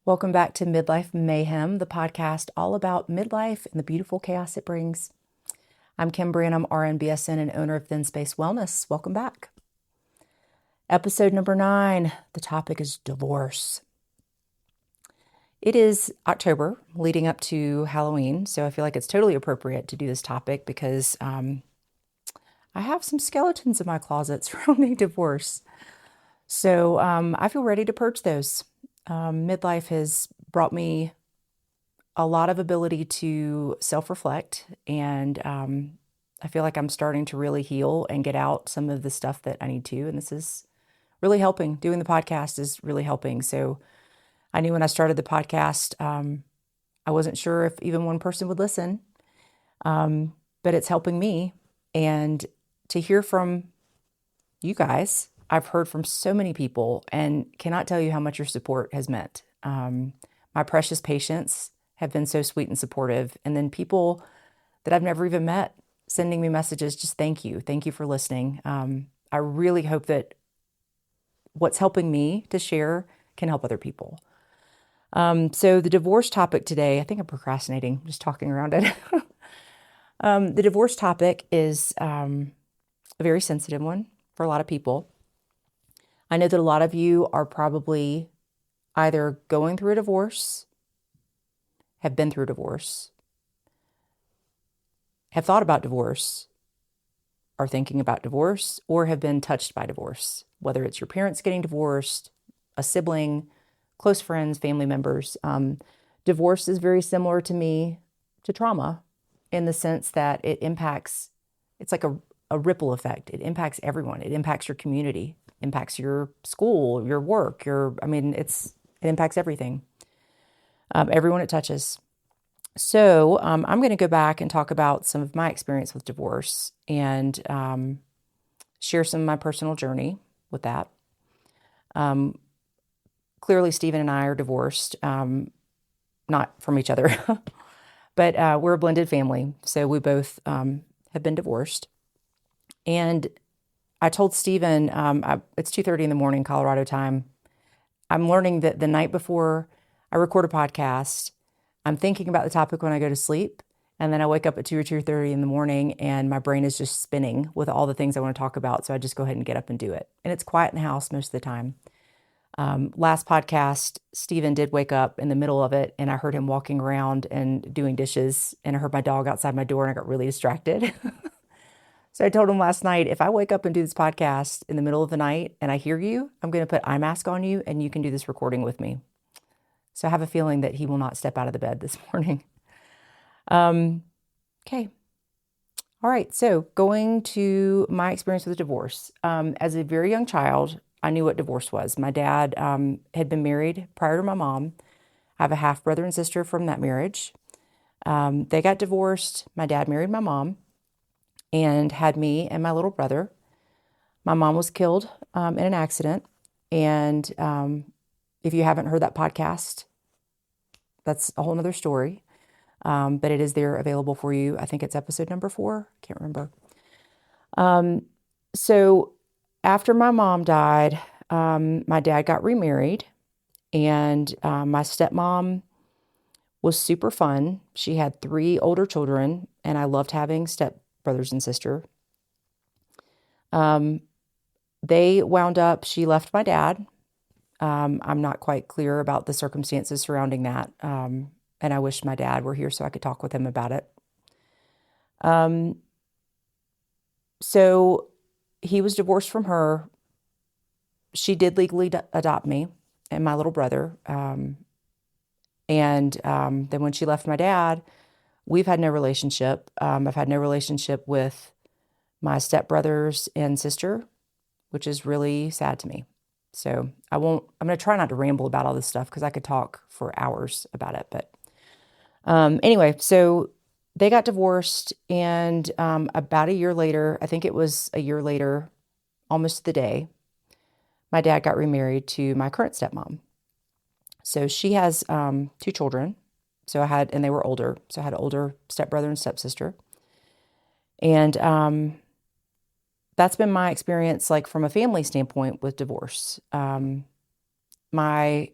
Welcome back to Midlife Mayhem, the podcast all about midlife and the beautiful chaos it brings. I'm Kim Branham, RN BSN and owner of Thin Space Wellness. Welcome back. Episode number 9. The topic is divorce. It is October leading up to Halloween, so I feel like it's totally appropriate to do this topic because I have some skeletons in my closet surrounding divorce. So I feel ready to purge those. Midlife has brought me a lot of ability to self-reflect, and I feel like I'm starting to really heal and get out some of the stuff that I need to, and this is really helping. Doing the podcast is really helping. So I knew when I started the podcast, I wasn't sure if even one person would listen, but it's helping me. And to hear from you guys, I've heard from so many people and cannot tell you how much your support has meant. My precious patients have been so sweet and supportive. And then people that I've never even met sending me messages, just thank you. Thank you for listening. I really hope that what's helping me to share can help other people. So the divorce topic today, I think I'm procrastinating, just talking around it. The divorce topic is a very sensitive one for a lot of people. I know that a lot of you are probably either going through a divorce, have been through divorce, have thought about divorce, are thinking about divorce, or have been touched by divorce, whether it's your parents getting divorced, a sibling, close friends, family members. Divorce is very similar to me to trauma in the sense that it impacts, it's like a ripple effect. It impacts everyone. It impacts your community, impacts your school, your work, it impacts everything, everyone it touches. So I'm going to go back and talk about some of my experience with divorce and share some of my personal journey with that. Clearly, Stephen and I are divorced, not from each other, but we're a blended family. So we both have been divorced. And I told Stephen, it's 2:30 in the morning, Colorado time. I'm learning that the night before I record a podcast, I'm thinking about the topic when I go to sleep. And then I wake up at 2 or 2:30 in the morning and my brain is just spinning with all the things I want to talk about. So I just go ahead and get up and do it. And it's quiet in the house most of the time. Last podcast, Stephen did wake up in the middle of it and I heard him walking around and doing dishes and I heard my dog outside my door and I got really distracted. So I told him last night, if I wake up and do this podcast in the middle of the night and I hear you, I'm going to put eye mask on you and you can do this recording with me. So I have a feeling that he will not step out of the bed this morning. Okay. All right. So going to my experience with divorce. As a very young child, I knew what divorce was. My dad had been married prior to my mom. I have a half brother and sister from that marriage. They got divorced. My dad married my mom and had me and my little brother. My mom was killed in an accident. And if you haven't heard that podcast, that's a whole nother story. But it is there available for you. I think it's episode number 4. Can't remember. So after my mom died, my dad got remarried. And my stepmom was super fun. She had 3 older children, and I loved having stepbrothers and sister. They wound up, she left my dad. I'm not quite clear about the circumstances surrounding that. And I wish my dad were here so I could talk with him about it. So he was divorced from her. She did legally adopt me and my little brother. And then when she left my dad, we've had no relationship. I've had no relationship with my stepbrothers and sister, which is really sad to me. So I'm going to try not to ramble about all this stuff because I could talk for hours about it. But anyway, so they got divorced and about a year later, I think it was a year later, almost to the day, my dad got remarried to my current stepmom. So she has 2 children. And they were older. So I had an older stepbrother and stepsister. And that's been my experience, like from a family standpoint with divorce. My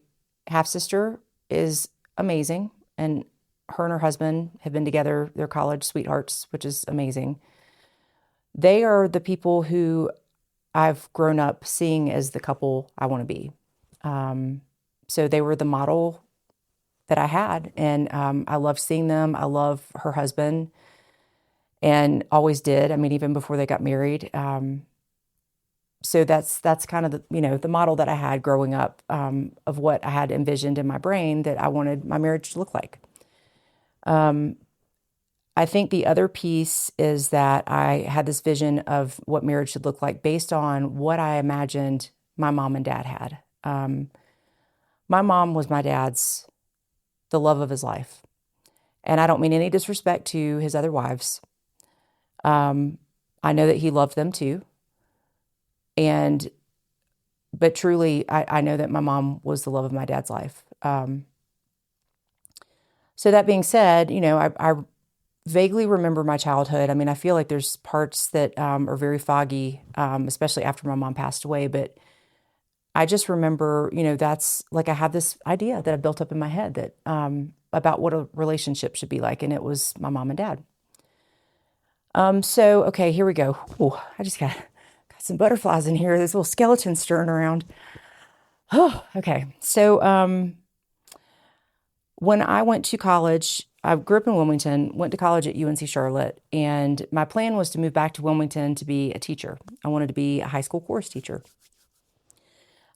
half sister is amazing. And her and her husband have been together. They're college sweethearts, which is amazing. They are the people who I've grown up seeing as the couple I want to be. So they were the model that I had. And I love seeing them. I love her husband and always did. I mean, even before they got married. So that's kind of the model that I had growing up, of what I had envisioned in my brain that I wanted my marriage to look like. I think the other piece is that I had this vision of what marriage should look like based on what I imagined my mom and dad had. My mom was my dad's, the love of his life. And I don't mean any disrespect to his other wives. I know that he loved them too. But truly, I know that my mom was the love of my dad's life. So that being said, I vaguely remember my childhood. I mean, I feel like there's parts that are very foggy, especially after my mom passed away. But I just remember, that's like I have this idea that I built up in my head that about what a relationship should be like, and it was my mom and dad. So okay, here we go. Ooh, I just got some butterflies in here. This little skeleton stirring around. Oh, okay. So when I went to college, I grew up in Wilmington, went to college at UNC Charlotte, and my plan was to move back to Wilmington to be a teacher. I wanted to be a high school course teacher.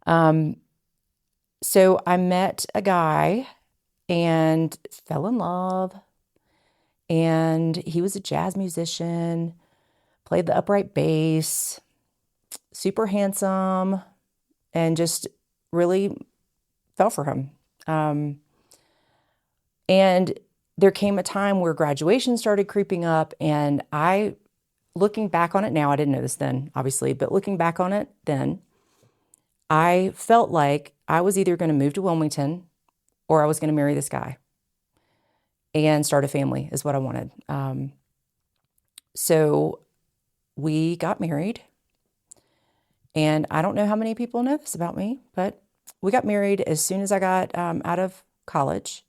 So I met a guy and fell in love, and he was a jazz musician, played the upright bass, super handsome, and just really fell for him. And there came a time where graduation started creeping up, and looking back on it now, I didn't know this then, obviously, but looking back on it then, I felt like I was either going to move to Wilmington or I was going to marry this guy and start a family is what I wanted. So we got married, and I don't know how many people know this about me, but we got married as soon as I got out of college.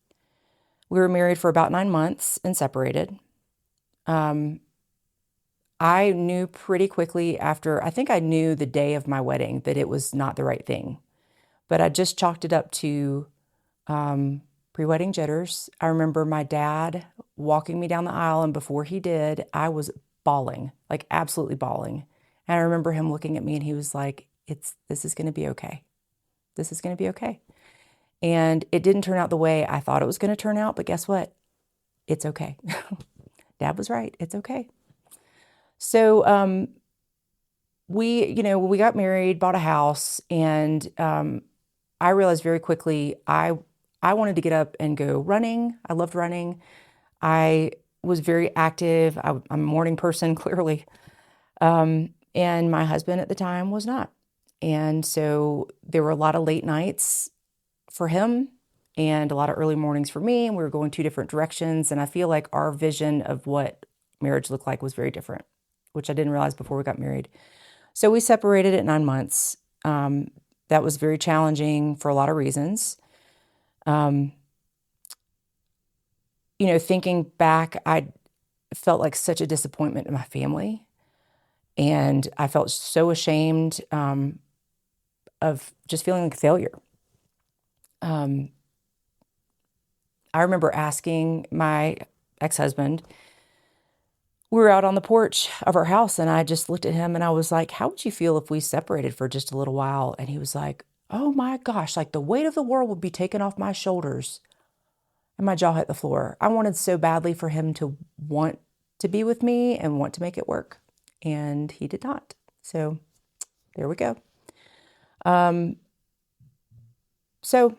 We were married for about 9 months and separated. I knew pretty quickly after, I think I knew the day of my wedding that it was not the right thing, but I just chalked it up to pre-wedding jitters. I remember my dad walking me down the aisle, and before he did, I was bawling, like absolutely bawling. And I remember him looking at me, and he was like, this is going to be okay. This is going to be okay. And it didn't turn out the way I thought it was going to turn out, but guess what? It's okay. Dad was right. It's okay. So we got married, bought a house, and I realized very quickly I wanted to get up and go running. I loved running. I was very active. I'm a morning person, clearly. And my husband at the time was not. And so there were a lot of late nights for him and a lot of early mornings for me. And we were going two different directions. And I feel like our vision of what marriage looked like was very different, which I didn't realize before we got married. So we separated at 9 months. That was very challenging for a lot of reasons. Thinking back, I felt like such a disappointment in my family. And I felt so ashamed of just feeling like a failure. I remember asking my ex-husband, we were out on the porch of our house, and I just looked at him and I was like, how would you feel if we separated for just a little while? And he was like, oh my gosh, like the weight of the world would be taken off my shoulders. And my jaw hit the floor. I wanted so badly for him to want to be with me and want to make it work. And he did not. So there we go. So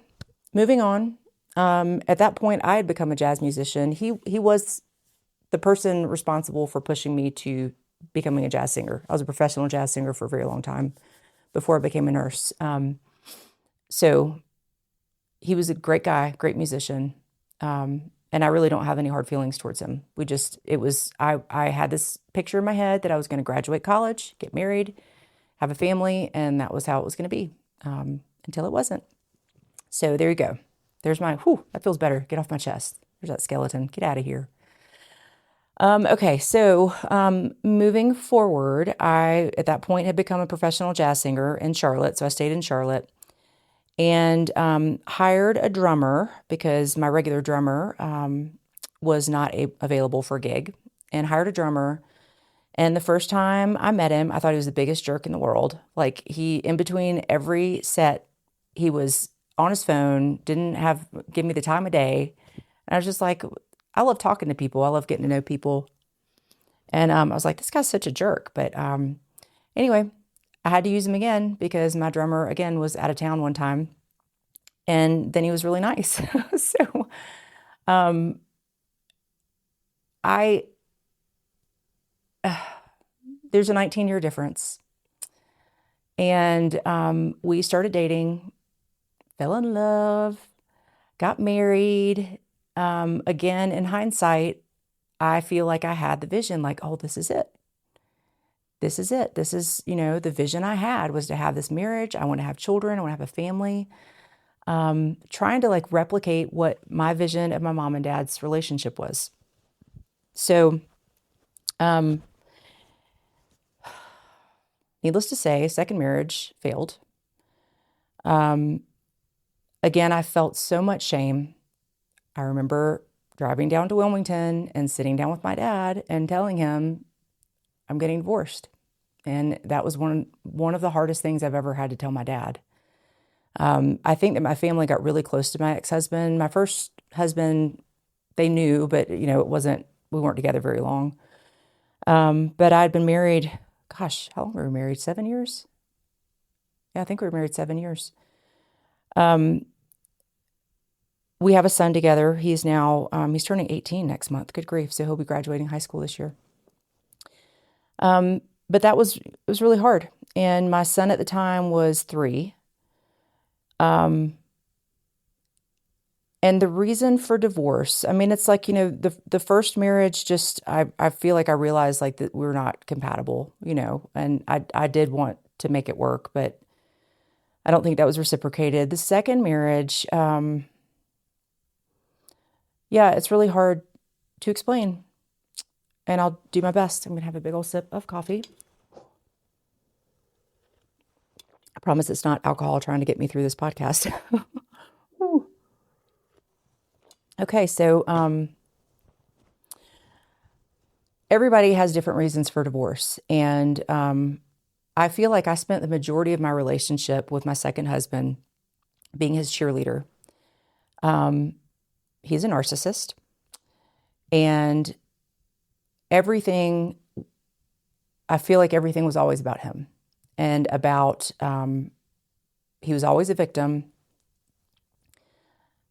moving on, at that point I had become a jazz musician. He was the person responsible for pushing me to becoming a jazz singer. I was a professional jazz singer for a very long time before I became a nurse. So he was a great guy, great musician. And I really don't have any hard feelings towards him. I had this picture in my head that I was going to graduate college, get married, have a family, and that was how it was going to be, until it wasn't. So there you go. There's my, whew, that feels better. Get off my chest. There's that skeleton. Get out of here. Okay, so moving forward, I, at that point, had become a professional jazz singer in Charlotte. So I stayed in Charlotte and hired a drummer because my regular drummer was not available for a gig, and hired a drummer. And the first time I met him, I thought he was the biggest jerk in the world. Like, he, in between every set, he was on his phone, didn't give me the time of day. And I was just like, I love talking to people. I love getting to know people. And I was like, this guy's such a jerk. But anyway, I had to use him again because my drummer, again, was out of town one time. And then he was really nice. So I there's a 19-year difference. And we started dating, fell in love, got married. Again, in hindsight, I feel like I had the vision, like, oh, this is it. This is it. This is, the vision I had was to have this marriage. I want to have children. I want to have a family. Trying to like replicate what my vision of my mom and dad's relationship was. So, needless to say, second marriage failed. Again, I felt so much shame. I remember driving down to Wilmington and sitting down with my dad and telling him I'm getting divorced. And that was one of the hardest things I've ever had to tell my dad. I think that my family got really close to my ex-husband. My first husband, they knew, but we weren't together very long. But I'd been married, gosh, how long were we married? 7 years? Yeah, I think we were married 7 years. We have a son together. He's now, he's turning 18 next month. Good grief. So he'll be graduating high school this year. But it was really hard. And my son at the time was 3. And the reason for divorce, I mean, it's like, the first marriage, just, I feel like I realized like that we're not compatible, and I did want to make it work, but I don't think that was reciprocated. The second marriage, yeah, it's really hard to explain, and I'll do my best. I'm going to have a big old sip of coffee. I promise it's not alcohol trying to get me through this podcast. Okay, so everybody has different reasons for divorce. And I feel like I spent the majority of my relationship with my second husband being his cheerleader. He's a narcissist. And I feel like everything was always about him. And about, he was always a victim.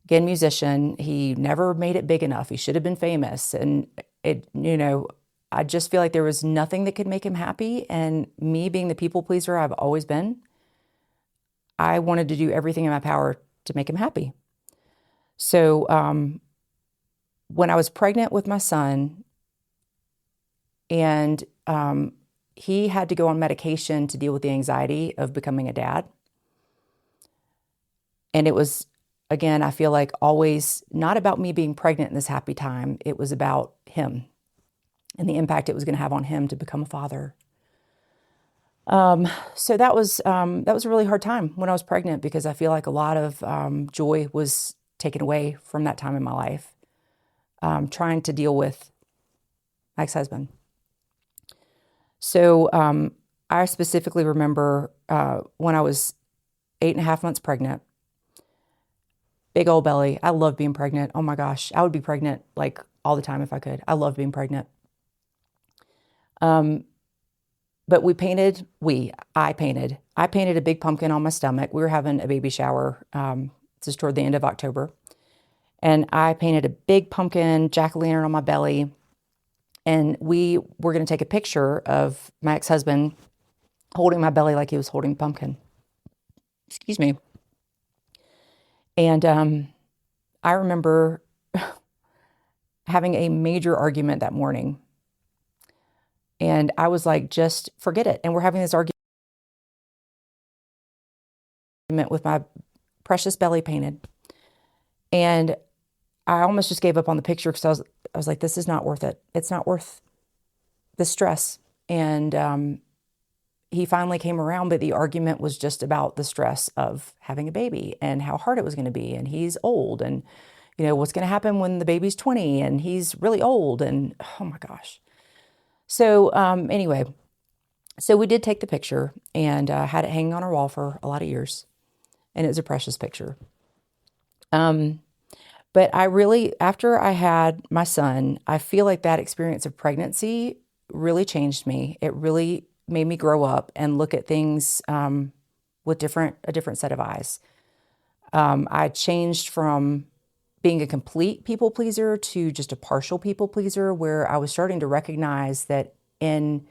Again, musician, he never made it big enough. He should have been famous. And I just feel like there was nothing that could make him happy. And me being the people pleaser I've always been, I wanted to do everything in my power to make him happy. So when I was pregnant with my son, and he had to go on medication to deal with the anxiety of becoming a dad. And it was, again, I feel like always not about me being pregnant in this happy time. It was about him and the impact it was going to have on him to become a father. So that was a really hard time when I was pregnant, because I feel like a lot of joy was taken away from that time in my life, trying to deal with my ex-husband. So I specifically remember when I was 8.5 months pregnant, big old belly. I love being pregnant. Oh my gosh, I would be pregnant like all the time if I could. I love being pregnant. But I painted a big pumpkin on my stomach. We were having a baby shower just toward the end of October. And I painted a big pumpkin jack-o'-lantern on my belly. And we were going to take a picture of my ex-husband holding my belly like he was holding a pumpkin. Excuse me. And I remember having a major argument that morning. And I was like, just forget it. And we're having this argument with my precious belly painted. And I almost just gave up on the picture because I was like, this is not worth it. It's not worth the stress. And he finally came around, but the argument was just about the stress of having a baby and how hard it was going to be. And he's old, and what's going to happen when the baby's 20 and he's really old, and oh my gosh. So anyway, so we did take the picture and had it hanging on our wall for a lot of years, and it was a precious picture. But I really, after I had my son, I feel like that experience of pregnancy really changed me. It really made me grow up and look at things with a different set of eyes. I changed from being a complete people pleaser to just a partial people pleaser, where I was starting to recognize that in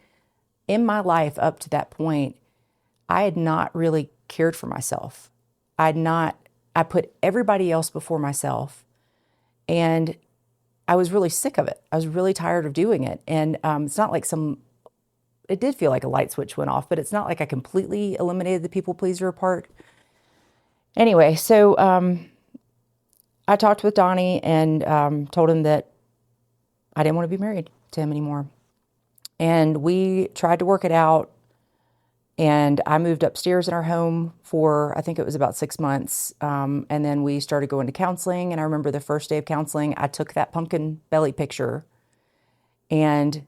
my life up to that point, I had not really cared for myself. I put everybody else before myself, and I was really sick of it. I was really tired of doing it. And it's not like it did feel like a light switch went off, but it's not like I completely eliminated the people pleaser part. Anyway, so I talked with Donnie and told him that I didn't want to be married to him anymore. And we tried to work it out. And I moved upstairs in our home for, I think it was about 6 months. And then we started going to counseling. And I remember the first day of counseling, I took that pumpkin belly picture and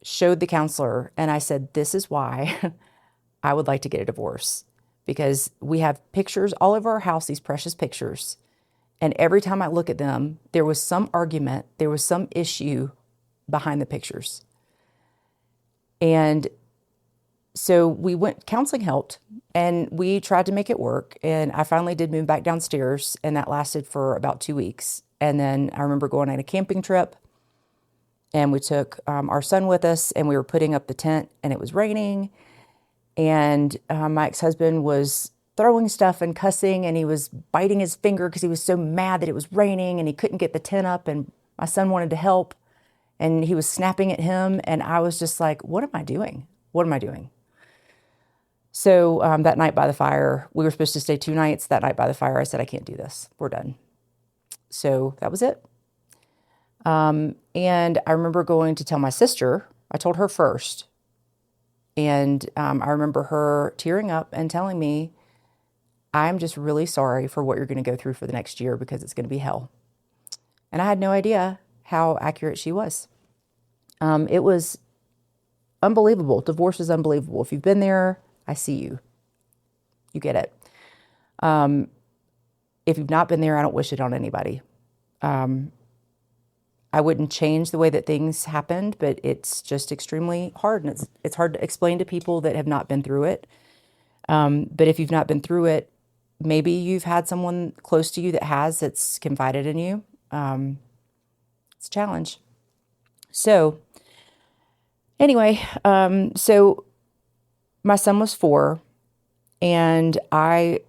showed the counselor. And I said, this is why I would like to get a divorce. Because we have pictures all over our house, these precious pictures. And every time I look at them, there was some argument, there was some issue behind the pictures. And so counseling helped, and we tried to make it work. And I finally did move back downstairs, and that lasted for about 2 weeks. And then I remember going on a camping trip, and we took our son with us, and we were putting up the tent, and it was raining. And my ex-husband was throwing stuff and cussing, and he was biting his finger because he was so mad that it was raining and he couldn't get the tent up, and my son wanted to help, and he was snapping at him. And I was just like, what am I doing? What am I doing? So that night by the fire, we were supposed to stay 2 nights. That night by the fire, I said, I can't do this. We're done. So that was it. And I remember going to tell my sister. I told her first. And I remember her tearing up and telling me, I'm just really sorry for what you're going to go through for the next year, because it's going to be hell. And I had no idea how accurate she was. It was unbelievable. Divorce is unbelievable. If you've been there, I see you. You get it. If you've not been there, I don't wish it on anybody. I wouldn't change the way that things happened, but it's just extremely hard, and it's hard to explain to people that have not been through it. But if you've not been through it, maybe you've had someone close to you that's confided in you. It's a challenge. So anyway, so my son was 4, and I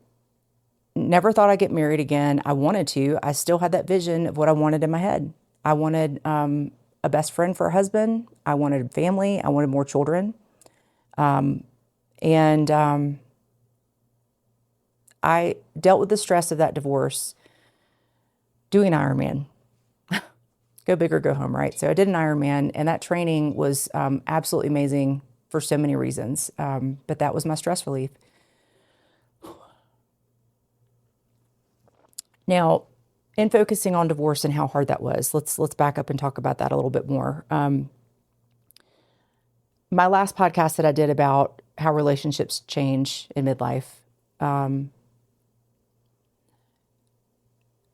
never thought I'd get married again. I wanted to. I still had that vision of what I wanted in my head. I wanted a best friend for a husband. I wanted family. I wanted more children. And I dealt with the stress of that divorce doing an Ironman. Go big or go home, right? So I did an Ironman, and that training was absolutely amazing for so many reasons. But that was my stress relief. Now, in focusing on divorce and how hard that was, let's back up and talk about that a little bit more. My last podcast that I did about how relationships change in midlife, all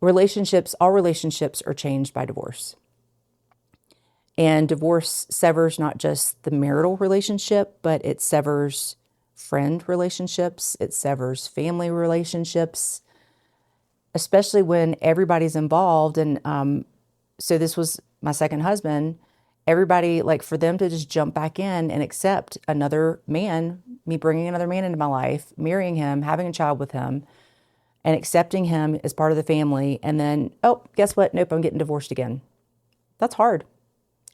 relationships are changed by divorce. And divorce severs not just the marital relationship, but it severs friend relationships, it severs family relationships, especially when everybody's involved. And so this was my second husband. Everybody, like, for them to just jump back in and accept another man, me bringing another man into my life, marrying him, having a child with him, and accepting him as part of the family. And then, oh, guess what? Nope, I'm getting divorced again. That's hard.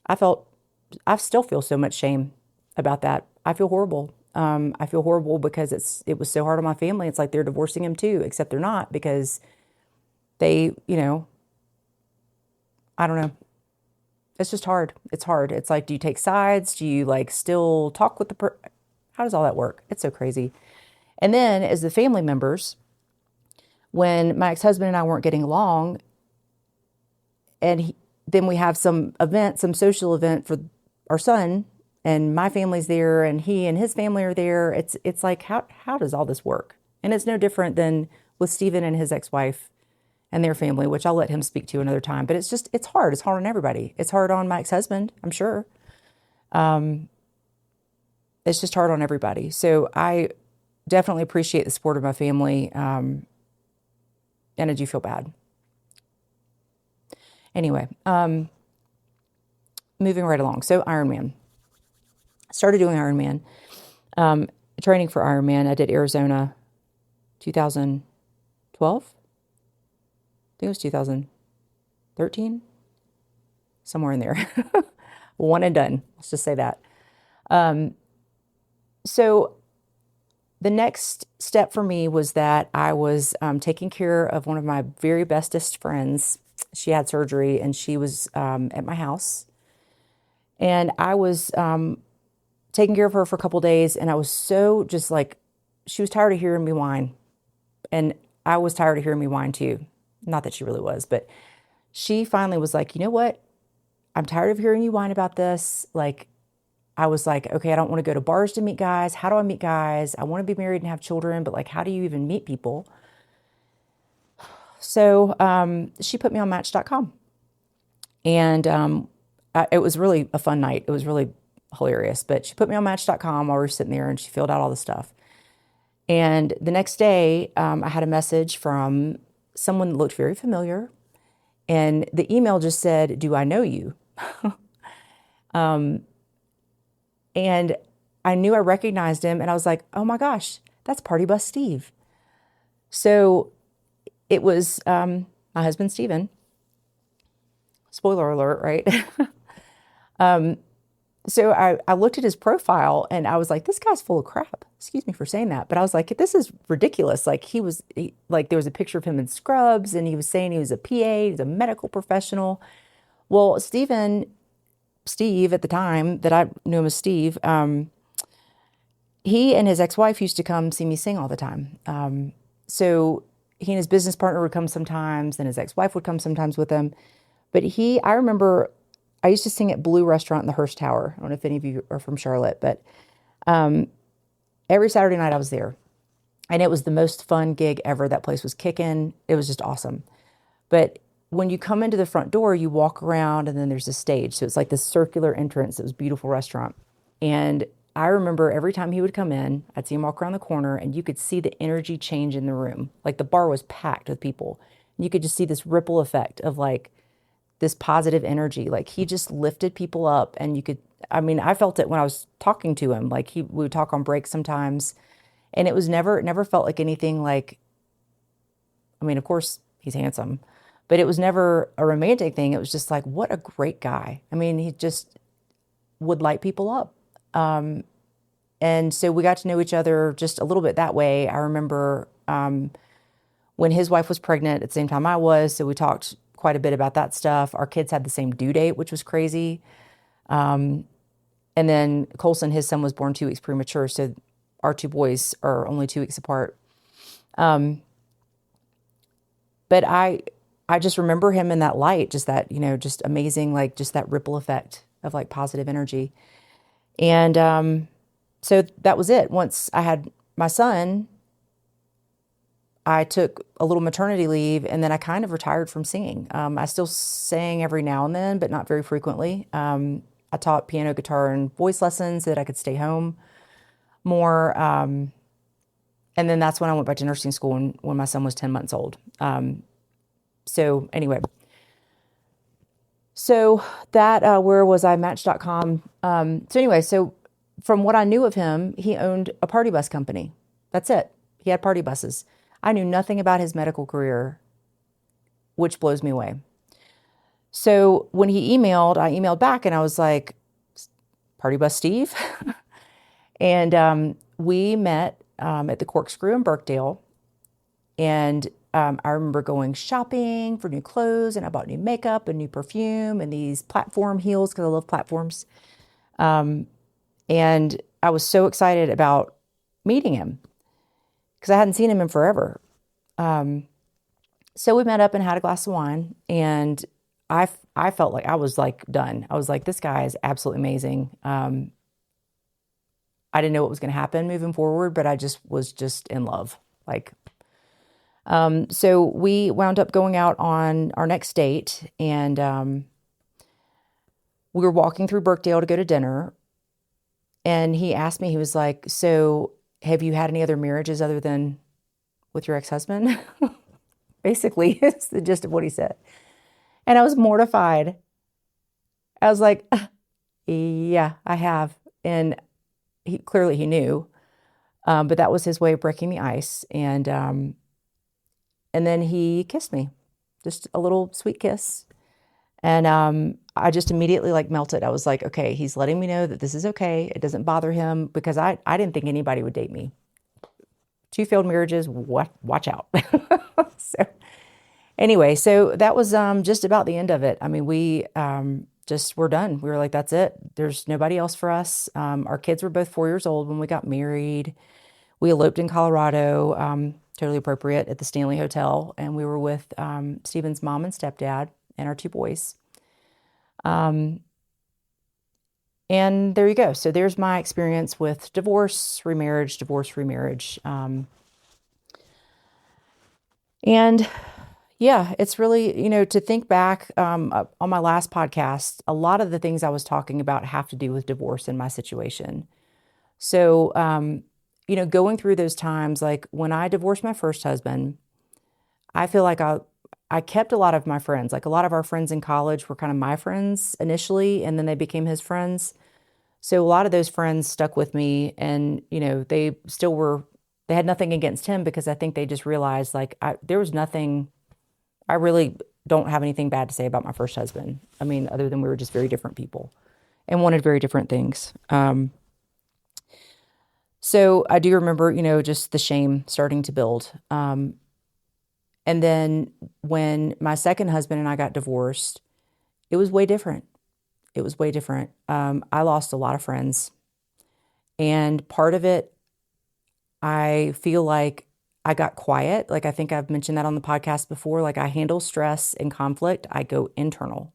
I still feel so much shame about that. I feel horrible. I feel horrible because it was so hard on my family. It's like they're divorcing him too, except they're not, because they, I don't know. It's just hard. It's hard. It's like, do you take sides? Do you like still talk with how does all that work? It's so crazy. And then as the family members, when my ex-husband and I weren't getting along, and then we have some event, some social event for our son, and my family's there, and he and his family are there. It's like, how does all this work? And it's no different than with Stephen and his ex-wife and their family, which I'll let him speak to another time. But it's hard. It's hard on everybody. It's hard on my ex-husband, I'm sure. It's just hard on everybody. So I definitely appreciate the support of my family, and I do feel bad. Anyway, moving right along. So Ironman. Started doing Ironman, training for Ironman. I did Arizona 2012. I think it was 2013, somewhere in there. One and done. Let's just say that. So the next step for me was that I was taking care of one of my very bestest friends. She had surgery, and she was at my house. And I was taking care of her for a couple days, and I was so just like, she was tired of hearing me whine. And I was tired of hearing me whine too. Not that she really was, but she finally was like, you know what? I'm tired of hearing you whine about this. Like, I was like, okay, I don't want to go to bars to meet guys. How do I meet guys? I want to be married and have children, but like, how do you even meet people? So she put me on Match.com. And it was really a fun night. It was really hilarious. But she put me on Match.com while we were sitting there, and she filled out all the stuff. And the next day, I had a message from someone that looked very familiar. And the email just said, "Do I know you?" And I knew I recognized him, and I was like, oh my gosh, that's Party Bus Steve. So it was my husband, Steven. Spoiler alert, right? So I looked at his profile, and I was like, this guy's full of crap. Excuse me for saying that. But I was like, this is ridiculous. Like like there was a picture of him in scrubs, and he was saying he was a PA, he's a medical professional. Well, Steve at the time that I knew him as Steve, he and his ex-wife used to come see me sing all the time. So he and his business partner would come sometimes, and his ex-wife would come sometimes with him. But I remember I used to sing at Blue Restaurant in the Hearst Tower. I don't know if any of you are from Charlotte, but every Saturday night I was there. And it was the most fun gig ever. That place was kicking. It was just awesome. But when you come into the front door, you walk around, and then there's a stage. So it's like this circular entrance. It was a beautiful restaurant. And I remember every time he would come in, I'd see him walk around the corner, and you could see the energy change in the room. Like the bar was packed with people. And you could just see this ripple effect of like this positive energy. Like he just lifted people up, and I felt it when I was talking to him. Like we would talk on break sometimes, and it never felt like anything like, of course he's handsome, but it was never a romantic thing. It was just like, what a great guy. He just would light people up. And so we got to know each other just a little bit that way. I remember when his wife was pregnant at the same time I was, so we talked quite a bit about that stuff. Our kids had the same due date, which was crazy. And then Colson, his son, was born 2 weeks premature, so our two boys are only 2 weeks apart. But I just remember him in that light, just that, just amazing, like just that ripple effect of like positive energy. And so that was it. Once I had my son, I took a little maternity leave, and then I kind of retired from singing. I still sang every now and then, but not very frequently. I taught piano, guitar, and voice lessons so that I could stay home more. And then that's when I went back to nursing school when my son was 10 months old. So anyway, so that, where was I? Match.com. So from what I knew of him, he owned a party bus company. That's it. He had party buses. I knew nothing about his medical career, which blows me away. So when he emailed, I emailed back, and I was like, Party Bus Steve? And we met at the Corkscrew in Birkdale. And I remember going shopping for new clothes, and I bought new makeup and new perfume and these platform heels because I love platforms. And I was so excited about meeting him because I hadn't seen him in forever. So we met up and had a glass of wine, and I felt like I was like done. I was like, this guy is absolutely amazing. I didn't know what was going to happen moving forward, but I just was just in love. Like, so we wound up going out on our next date, and we were walking through Birkdale to go to dinner. And he asked me, he was like, so have you had any other marriages other than with your ex-husband? Basically, it's the gist of what he said. And I was mortified. I was like, yeah, I have. And he knew, but that was his way of breaking the ice. And then he kissed me, just a little sweet kiss. And I just immediately like melted. I was like, okay, he's letting me know that this is okay. It doesn't bother him, because I didn't think anybody would date me. 2 failed marriages, watch out. So anyway, so that was just about the end of it. I mean, we just were done. We were like, that's it. There's nobody else for us. Our kids were both 4 years old when we got married. We eloped in Colorado, totally appropriate, at the Stanley Hotel. And we were with Stephen's mom and stepdad and our 2 boys. And there you go. So there's my experience with divorce, remarriage, divorce, remarriage. And yeah, it's really, to think back on my last podcast, a lot of the things I was talking about have to do with divorce in my situation. So, going through those times, like when I divorced my first husband, I feel like I kept a lot of my friends. Like a lot of our friends in college were kind of my friends initially, and then they became his friends. So a lot of those friends stuck with me, and, they still were, they had nothing against him, because I think they just realized like there was nothing, I really don't have anything bad to say about my first husband. I mean, other than we were just very different people and wanted very different things. So I do remember, just the shame starting to build. And then when my second husband and I got divorced, it was way different. It was way different. I lost a lot of friends. And part of it, I feel like I got quiet. Like I think I've mentioned that on the podcast before. Like I handle stress and conflict. I go internal.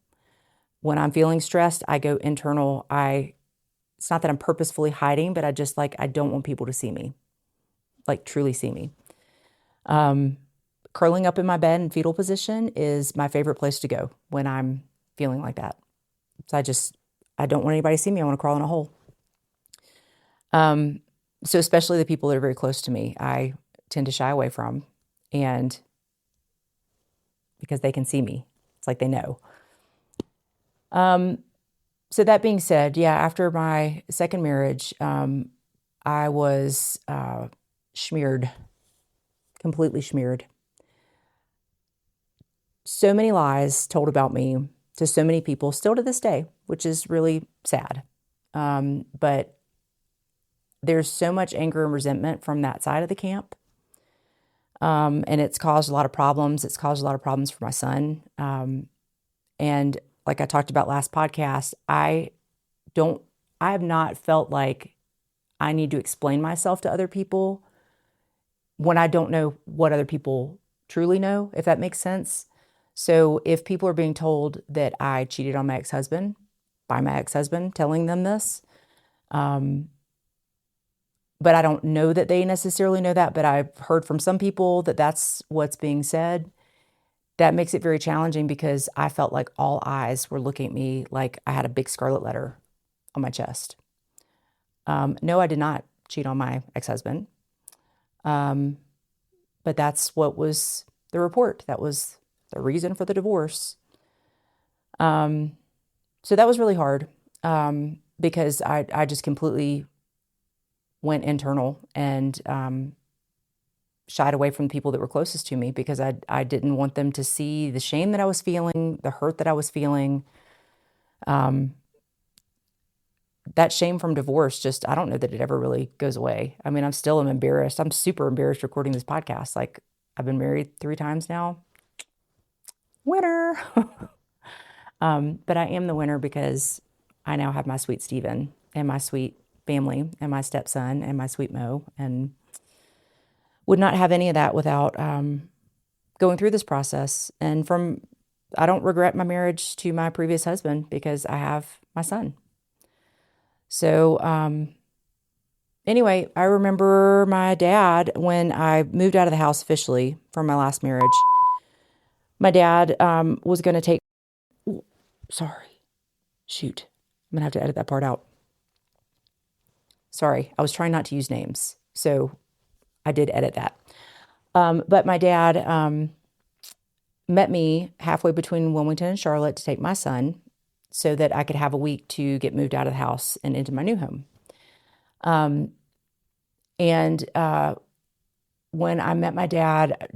When I'm feeling stressed, I go internal. It's not that I'm purposefully hiding, but I just I don't want people to see me, like truly see me. Curling up in my bed in fetal position is my favorite place to go when I'm feeling like that. So I don't want anybody to see me. I want to crawl in a hole. So especially the people that are very close to me, I tend to shy away from, and because they can see me, it's like they know. So that being said, yeah, after my second marriage, I was smeared, completely smeared. So many lies told about me to so many people, still to this day, which is really sad. But there's so much anger and resentment from that side of the camp. And it's caused a lot of problems. It's caused a lot of problems for my son. And like I talked about last podcast, I have not felt like I need to explain myself to other people when I don't know what other people truly know, if that makes sense. So if people are being told that I cheated on my ex-husband by my ex-husband telling them this, but I don't know that they necessarily know that, but I've heard from some people that that's what's being said. That makes it very challenging, because I felt like all eyes were looking at me like I had a big scarlet letter on my chest. No, I did not cheat on my ex-husband. But that's what was the report. That was the reason for the divorce. So that was really hard, because I just completely went internal and shied away from the people that were closest to me, because I didn't want them to see the shame that I was feeling, the hurt that I was feeling. That shame from divorce, just, I don't know that it ever really goes away. I mean, I'm still embarrassed. I'm super embarrassed recording this podcast. Like, I've been married 3 times now. Winner. But I am the winner because I now have my sweet Steven and my sweet family and my stepson and my sweet Mo, and would not have any of that without going through this process. And I don't regret my marriage to my previous husband because I have my son. So anyway, I remember my dad, when I moved out of the house officially from my last marriage, my dad was going to take, sorry, shoot, I'm going to have to edit that part out. Sorry, I was trying not to use names, so I did edit that. But my dad met me halfway between Wilmington and Charlotte to take my son so that I could have a week to get moved out of the house and into my new home. When I met my dad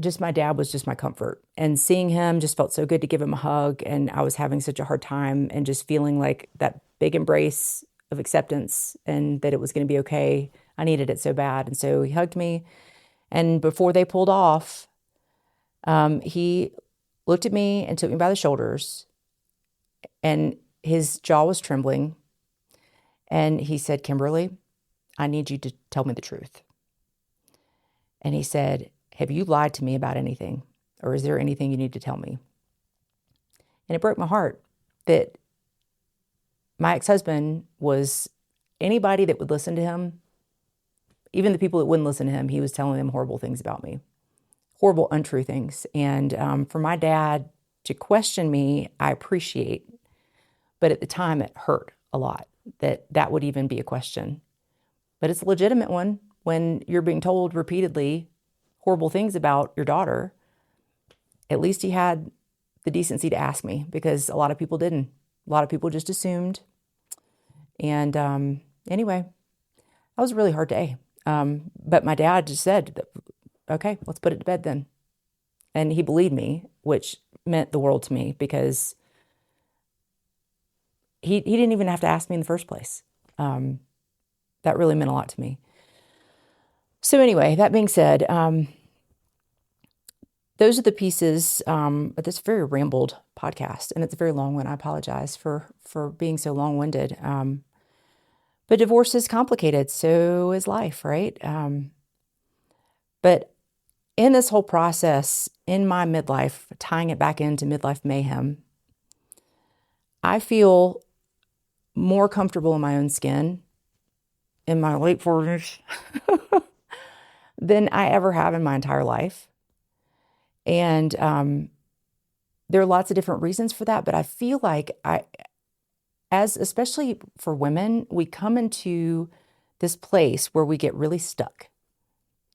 was just my comfort. And seeing him just felt so good to give him a hug. And I was having such a hard time and just feeling like that big embrace of acceptance and that it was going to be okay. I needed it so bad. And so he hugged me. And before they pulled off, he looked at me and took me by the shoulders. And his jaw was trembling. And he said, "Kimberly, I need you to tell me the truth." And he said, "Have you lied to me about anything? Or is there anything you need to tell me?" And it broke my heart that my ex-husband was, anybody that would listen to him, even the people that wouldn't listen to him, he was telling them horrible things about me, horrible, untrue things. And for my dad to question me, I appreciate. But at the time, it hurt a lot that would even be a question. But it's a legitimate one when you're being told repeatedly horrible things about your daughter. At least he had the decency to ask me, because a lot of people didn't. A lot of people just assumed. And anyway, that was a really hard day. But my dad just said, "Okay, let's put it to bed then." And he believed me, which meant the world to me, because he didn't even have to ask me in the first place. That really meant a lot to me. So anyway, that being said, those are the pieces of this very rambled podcast, and it's a very long one. I apologize for being so long-winded. But divorce is complicated, so is life, right? But in this whole process, in my midlife, tying it back into midlife mayhem, I feel more comfortable in my own skin in my late 40s than I ever have in my entire life. And there are lots of different reasons for that, but I feel like especially for women, we come into this place where we get really stuck.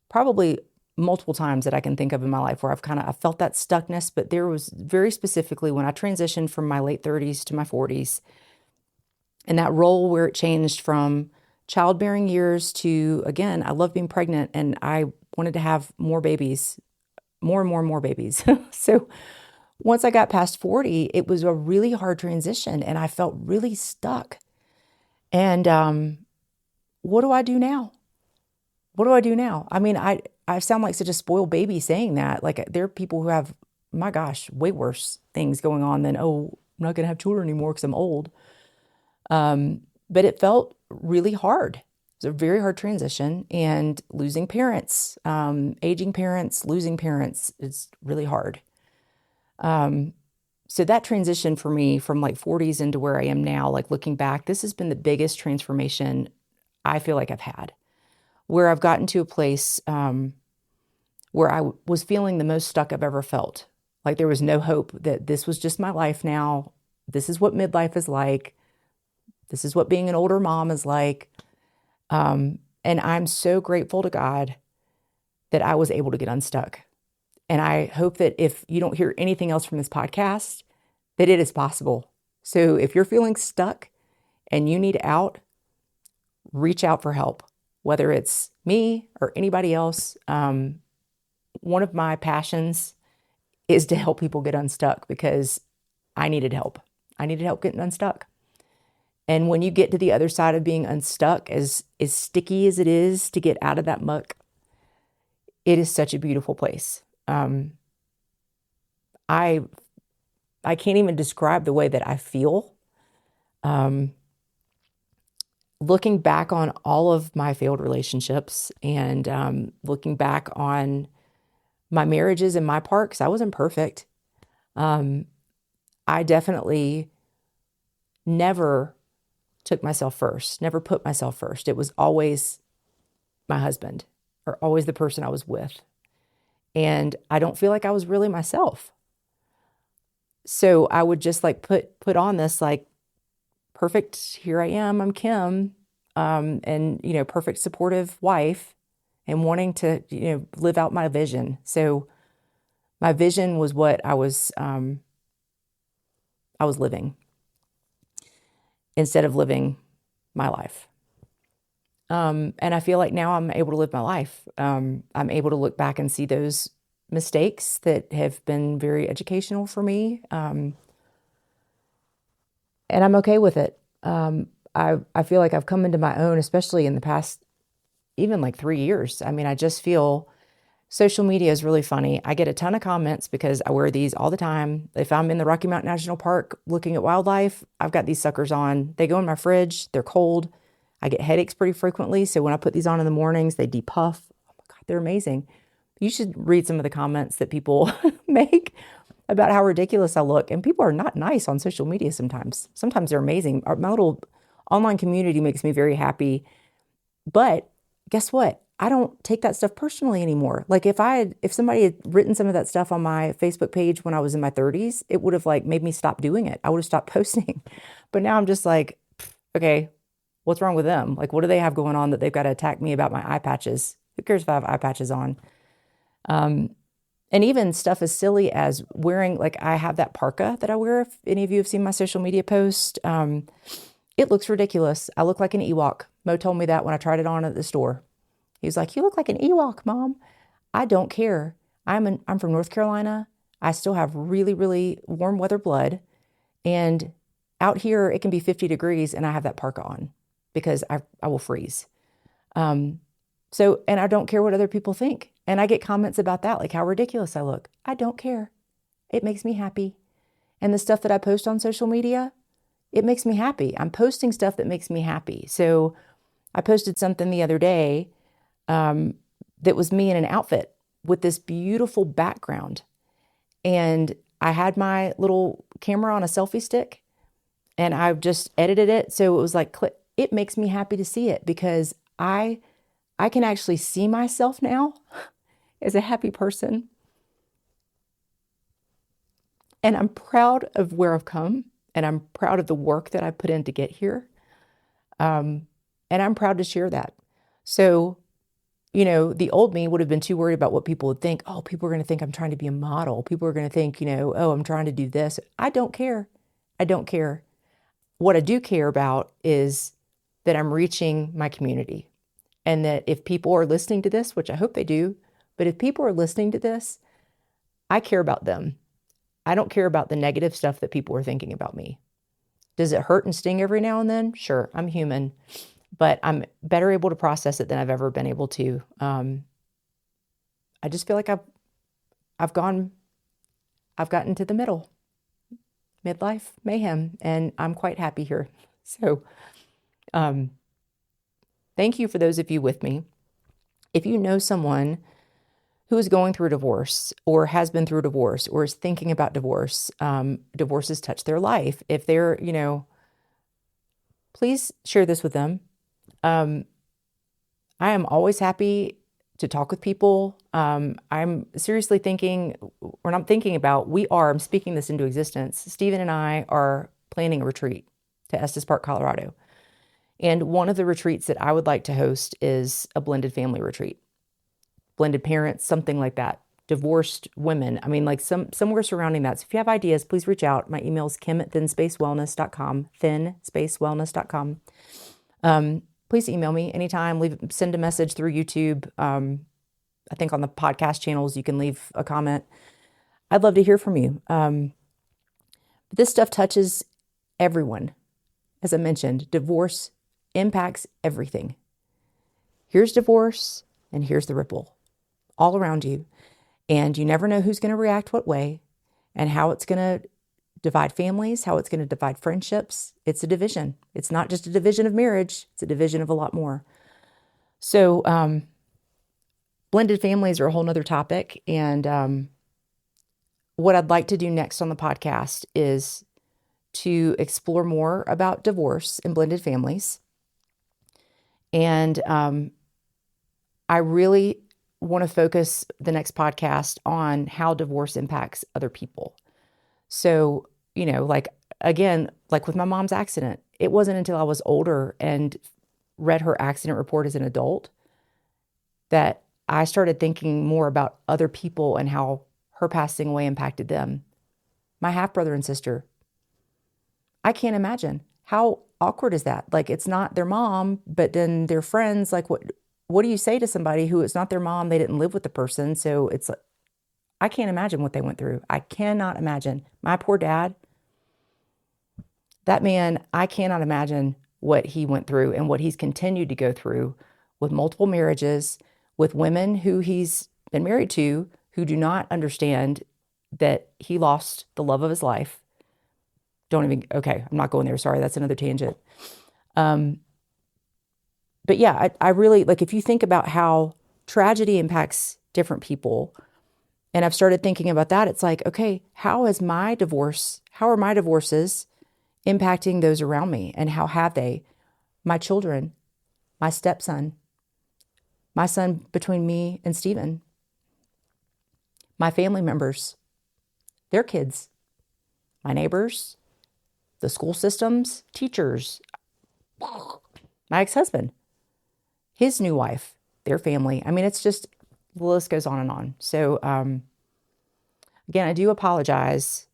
Probably multiple times that I can think of in my life where I felt that stuckness, but there was very specifically when I transitioned from my late 30s to my 40s, and that role where it changed from childbearing years to, again, I love being pregnant and I wanted to have more babies, more and more and more babies. So once I got past 40, it was a really hard transition and I felt really stuck. And what do I do now? What do I do now? I mean, I sound like such a spoiled baby saying that. Like, there are people who have, my gosh, way worse things going on than, "Oh, I'm not going to have children anymore because I'm old." But it felt really hard. It was a very hard transition, and losing parents, aging parents, losing parents is really hard. So that transition for me from like 40s into where I am now, like looking back, this has been the biggest transformation I feel like I've had, where I've gotten to a place where I was feeling the most stuck I've ever felt. Like there was no hope that this was just my life now. This is what midlife is like. This is what being an older mom is like. And I'm so grateful to God that I was able to get unstuck. And I hope that if you don't hear anything else from this podcast, that it is possible. So if you're feeling stuck and you need out, reach out for help, whether it's me or anybody else. One of my passions is to help people get unstuck because I needed help. I needed help getting unstuck. And when you get to the other side of being unstuck, as sticky as it is to get out of that muck, it is such a beautiful place. I can't even describe the way that I feel. Looking back on all of my failed relationships and looking back on my marriages and my part, because I wasn't perfect. I definitely never took myself first, never put myself first. It was always my husband or always the person I was with. And I don't feel like I was really myself. So I would just like put on this like perfect, here I am, I'm Kim, and, perfect supportive wife and wanting to, live out my vision. So my vision was what I was living instead of living my life. And I feel like now I'm able to live my life. I'm able to look back and see those mistakes that have been very educational for me. And I'm okay with it. I feel like I've come into my own, especially in the past, even like 3 years. I mean, I just feel social media is really funny. I get a ton of comments because I wear these all the time. If I'm in the Rocky Mountain National Park looking at wildlife, I've got these suckers on. They go in my fridge. They're cold. I get headaches pretty frequently. So when I put these on in the mornings, they depuff. Oh my God, they're amazing. You should read some of the comments that people make about how ridiculous I look. And people are not nice on social media sometimes. Sometimes they're amazing. My little online community makes me very happy. But guess what? I don't take that stuff personally anymore. Like if somebody had written some of that stuff on my Facebook page when I was in my 30s, it would have like made me stop doing it. I would have stopped posting. But now I'm just like, okay, what's wrong with them? Like, what do they have going on that they've got to attack me about my eye patches? Who cares if I have eye patches on? And even stuff as silly as wearing, like I have that parka that I wear. If any of you have seen my social media post, it looks ridiculous. I look like an Ewok. Mo told me that when I tried it on at the store. He was like, "You look like an Ewok, Mom." I don't care. I'm from North Carolina. I still have really, really warm weather blood. And out here, it can be 50 degrees and I have that parka on because I will freeze. And I don't care what other people think. And I get comments about that, like how ridiculous I look. I don't care. It makes me happy. And the stuff that I post on social media, it makes me happy. I'm posting stuff that makes me happy. So I posted something the other day that was me in an outfit with this beautiful background. And I had my little camera on a selfie stick and I've just edited it. So it was like, it makes me happy to see it because I can actually see myself now as a happy person. And I'm proud of where I've come and I'm proud of the work that I put in to get here. And I'm proud to share that. So, the old me would have been too worried about what people would think. Oh, people are going to think I'm trying to be a model. People are going to think, oh, I'm trying to do this. I don't care. I don't care. What I do care about is that I'm reaching my community and that if people are listening to this, which I hope they do, but if people are listening to this, I care about them. I don't care about the negative stuff that people are thinking about me. Does it hurt and sting every now and then? Sure, I'm human. But I'm better able to process it than I've ever been able to. I just feel like I've gotten to the middle, midlife mayhem, and I'm quite happy here. So, thank you for those of you with me. If you know someone who is going through a divorce or has been through a divorce or is thinking about divorce, divorces touch their life. If they're, please share this with them. I am always happy to talk with people. I'm seriously thinking, or not thinking about, I'm speaking this into existence. Stephen and I are planning a retreat to Estes Park, Colorado. And one of the retreats that I would like to host is a blended family retreat. Blended parents, something like that. Divorced women. I mean, like somewhere surrounding that. So if you have ideas, please reach out. My email is kim@thinspacewellness.com, thinspacewellness.com. Please email me anytime. Send a message through YouTube. I think on the podcast channels, you can leave a comment. I'd love to hear from you. But this stuff touches everyone. As I mentioned, divorce impacts everything. Here's divorce and here's the ripple all around you. And you never know who's going to react what way and how it's going to divide families, how it's going to divide friendships. It's a division. It's not just a division of marriage. It's a division of a lot more. So blended families are a whole nother topic. And what I'd like to do next on the podcast is to explore more about divorce and blended families. And I really want to focus the next podcast on how divorce impacts other people. So, like, again, like with my mom's accident, it wasn't until I was older and read her accident report as an adult that I started thinking more about other people and how her passing away impacted them. My half-brother and sister. I can't imagine. How awkward is that? Like, it's not their mom, but then their friends. Like, what do you say to somebody who it's not their mom? They didn't live with the person. So it's like, I can't imagine what they went through. I cannot imagine. My poor dad, that man, I cannot imagine what he went through and what he's continued to go through with multiple marriages, with women who he's been married to who do not understand that he lost the love of his life. Okay, I'm not going there. Sorry, that's another tangent. But yeah, I really, like, if you think about how tragedy impacts different people, and I've started thinking about that, it's like, okay, how are my divorces impacting those around me? And how have they? My children, my stepson, my son between me and Stephen, my family members, their kids, my neighbors, the school systems, teachers, my ex-husband, his new wife, their family. I mean, it's just, the list goes on and on. So, again, I do apologize.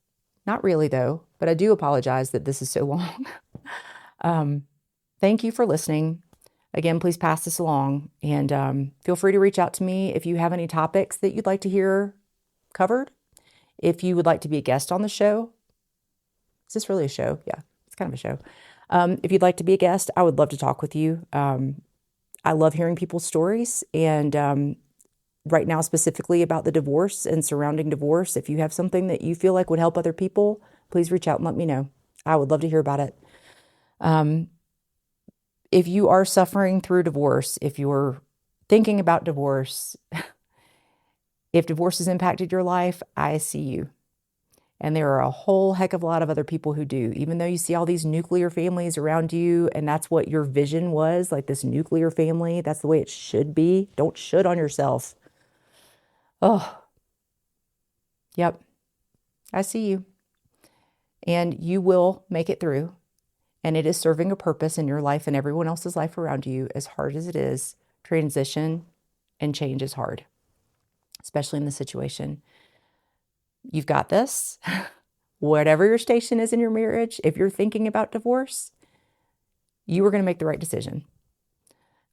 Not really, though, but I do apologize that this is so long. Thank you for listening. Again, please pass this along, and feel free to reach out to me if you have any topics that you'd like to hear covered. If you would like to be a guest on the show. Is this really a show? Yeah, it's kind of a show. If you'd like to be a guest, I would love to talk with you. I love hearing people's stories, and right now specifically about the divorce and surrounding divorce. If you have something that you feel like would help other people, please reach out and let me know. I would love to hear about it. If you are suffering through divorce, if you're thinking about divorce, if divorce has impacted your life, I see you. And there are a whole heck of a lot of other people who do. Even though you see all these nuclear families around you, and that's what your vision was, like this nuclear family, that's the way it should be. Don't should on yourself. Oh, yep. I see you. And you will make it through. And it is serving a purpose in your life and everyone else's life around you. As hard as it is, transition and change is hard, especially in this situation. You've got this. Whatever your station is in your marriage, if you're thinking about divorce, you are going to make the right decision.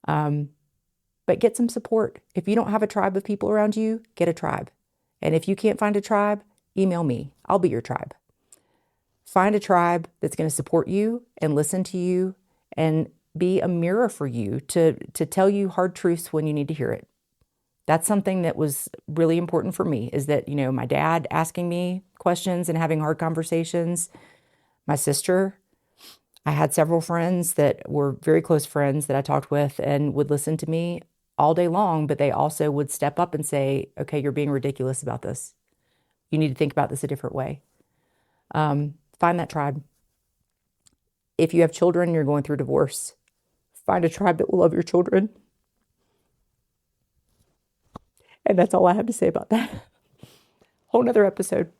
But get some support. If you don't have a tribe of people around you, get a tribe. And if you can't find a tribe, email me. I'll be your tribe. Find a tribe that's going to support you and listen to you and be a mirror for you to tell you hard truths when you need to hear it. That's something that was really important for me, is that, my dad asking me questions and having hard conversations, my sister. I had several friends that were very close friends that I talked with and would listen to me all day long, but they also would step up and say, okay, you're being ridiculous about this. You need to think about this a different way. Find that tribe. If you have children and you're going through divorce, find a tribe that will love your children. And that's all I have to say about that. Whole nother episode.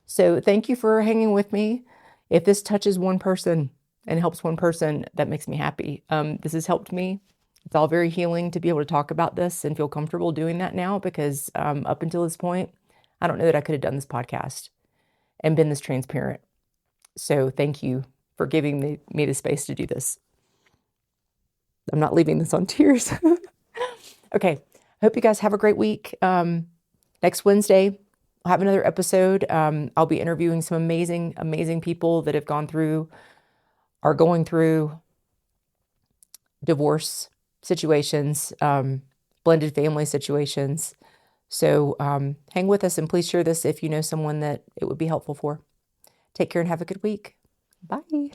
So thank you for hanging with me. If this touches one person and helps one person, that makes me happy. This has helped me. It's all very healing to be able to talk about this and feel comfortable doing that now, because up until this point, I don't know that I could have done this podcast and been this transparent. So thank you for giving me the space to do this. I'm not leaving this on tears. Okay. Hope you guys have a great week. Next Wednesday, I'll have another episode. I'll be interviewing some amazing, amazing people that have are going through divorce situations, blended family situations. So hang with us and please share this if you know someone that it would be helpful for. Take care and have a good week. Bye.